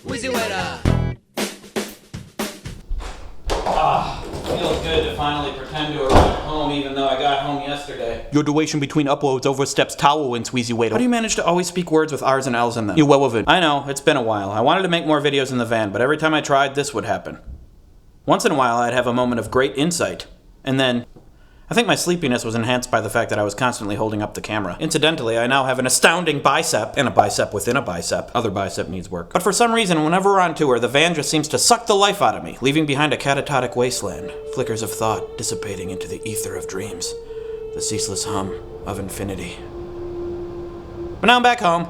WheezyWaiter! Feels good to finally pretend to arrive home even though I got home yesterday. Your duration between uploads oversteps tolerance, WheezyWaiter. How do you manage to always speak words with R's and L's in them? You're well of it. I know, it's been a while. I wanted to make more videos in the van, but every time I tried, this would happen. Once in a while, I'd have a moment of great insight, and then I think my sleepiness was enhanced by the fact that I was constantly holding up the camera. Incidentally, I now have an astounding bicep, and a bicep within a bicep. Other bicep needs work. But for some reason, whenever we're on tour, the van just seems to suck the life out of me, leaving behind a catatotic wasteland, flickers of thought dissipating into the ether of dreams, the ceaseless hum of infinity. But now I'm back home.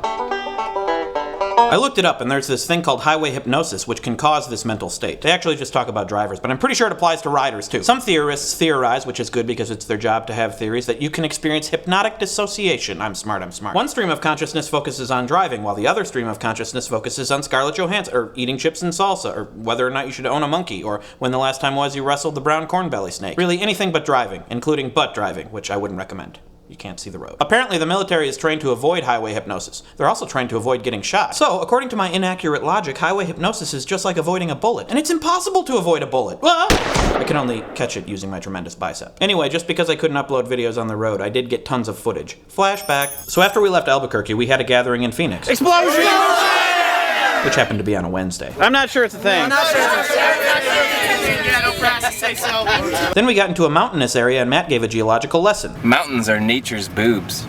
I looked it up, and there's this thing called highway hypnosis, which can cause this mental state. They actually just talk about drivers, but I'm pretty sure it applies to riders too. Some theorists theorize, which is good because it's their job to have theories, that you can experience hypnotic dissociation. I'm smart. One stream of consciousness focuses on driving, while the other stream of consciousness focuses on Scarlett Johansson, or eating chips and salsa, or whether or not you should own a monkey, or when the last time was you wrestled the brown corn belly snake. Really anything but driving, including butt driving, which I wouldn't recommend. You can't see the road. Apparently, the military is trained to avoid highway hypnosis. They're also trained to avoid getting shot. So, according to my inaccurate logic, highway hypnosis is just like avoiding a bullet. And it's impossible to avoid a bullet. I can only catch it using my tremendous bicep. Anyway, just because I couldn't upload videos on the road, I did get tons of footage. Flashback. So after we left Albuquerque, we had a gathering in Phoenix. Explosion! Which happened to be on a Wednesday. I'm not sure it's a thing. Then we got into a mountainous area and Matt gave a geological lesson. Mountains are nature's boobs.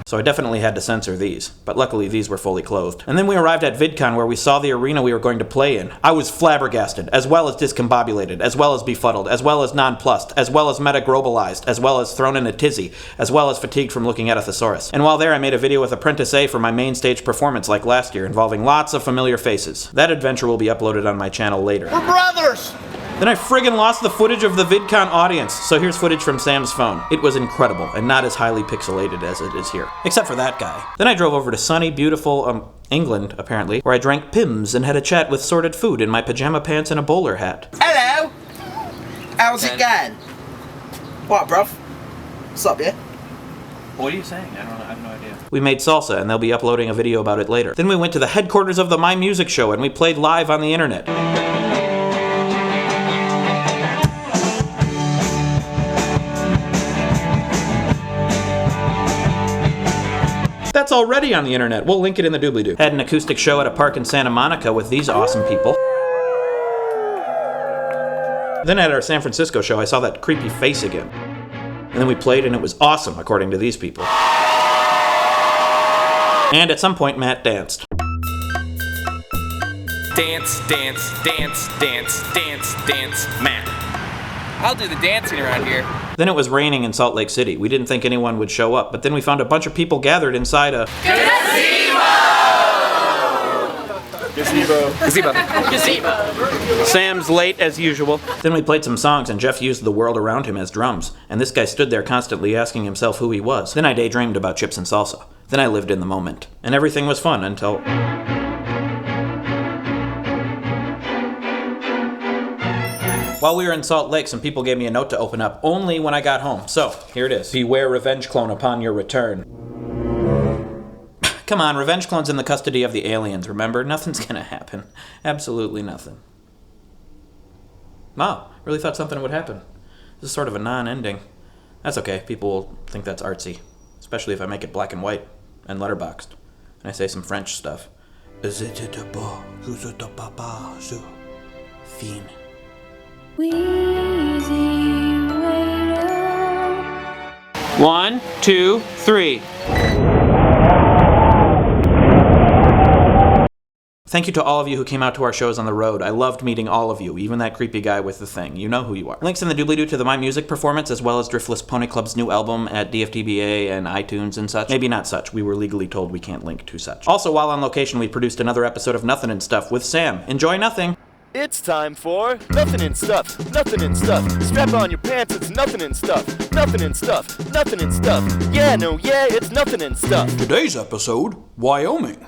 So I definitely had to censor these, but luckily these were fully clothed. And then we arrived at VidCon where we saw the arena we were going to play in. I was flabbergasted, as well as discombobulated, as well as befuddled, as well as nonplussed, as well as metaglobalized, as well as thrown in a tizzy, as well as fatigued from looking at a thesaurus. And while there I made a video with Apprentice A for my main stage performance like last year, involving lots of familiar faces. That adventure will be uploaded on my channel later. We're brothers! Then I friggin' lost the footage of the VidCon audience, so here's footage from Sam's phone. It was incredible, and not as highly pixelated as it is here. Except for that guy. Then I drove over to sunny, beautiful, England, apparently, where I drank Pimm's and had a chat with sorted food in my pajama pants and a bowler hat. Hello! How's it going? What, bruv? What's up, yeah? What are you saying? I have no idea. We made salsa, and they'll be uploading a video about it later. Then we went to the headquarters of the My Music Show, and we played live on the internet. That's already on the internet. We'll link it in the doobly-doo. Had an acoustic show at a park in Santa Monica with these awesome people. Then at our San Francisco show, I saw that creepy face again. And then we played and it was awesome, according to these people. And at some point, Matt danced. Dance, dance, dance, dance, dance, dance, Matt. I'll do the dancing around here. Then it was raining in Salt Lake City. We didn't think anyone would show up, but then we found a bunch of people gathered inside a Gazebo! Sam's late as usual. Then we played some songs and Jeff used the world around him as drums. And this guy stood there constantly asking himself who he was. Then I daydreamed about chips and salsa. Then I lived in the moment. And everything was fun until... While we were in Salt Lake, some people gave me a note to open up only when I got home. So, here it is. Beware revenge clone upon your return. Come on, revenge clone's in the custody of the aliens, remember? Nothing's gonna happen. Absolutely nothing. Wow, really thought something would happen. This is sort of a non-ending. That's okay, people will think that's artsy. Especially if I make it black and white and letterboxed. And I say some French stuff. Fin. WheezyWaiter. 1, 2, 3. Thank you to all of you who came out to our shows on the road. I loved meeting all of you, even that creepy guy with the thing. You know who you are. Links in the doobly-doo to the My Music performance, as well as Driftless Pony Club's new album at DFTBA and iTunes and such. Maybe not such. We were legally told we can't link to such. Also, while on location, we produced another episode of Nothin' and Stuff with Sam. Enjoy nothing. It's time for Nothing and Stuff, Nothing and Stuff. Strap on your pants, it's Nothing and Stuff, Nothing and Stuff, Nothing and Stuff. Yeah, no, yeah, it's Nothing and Stuff. Today's episode, Wyoming.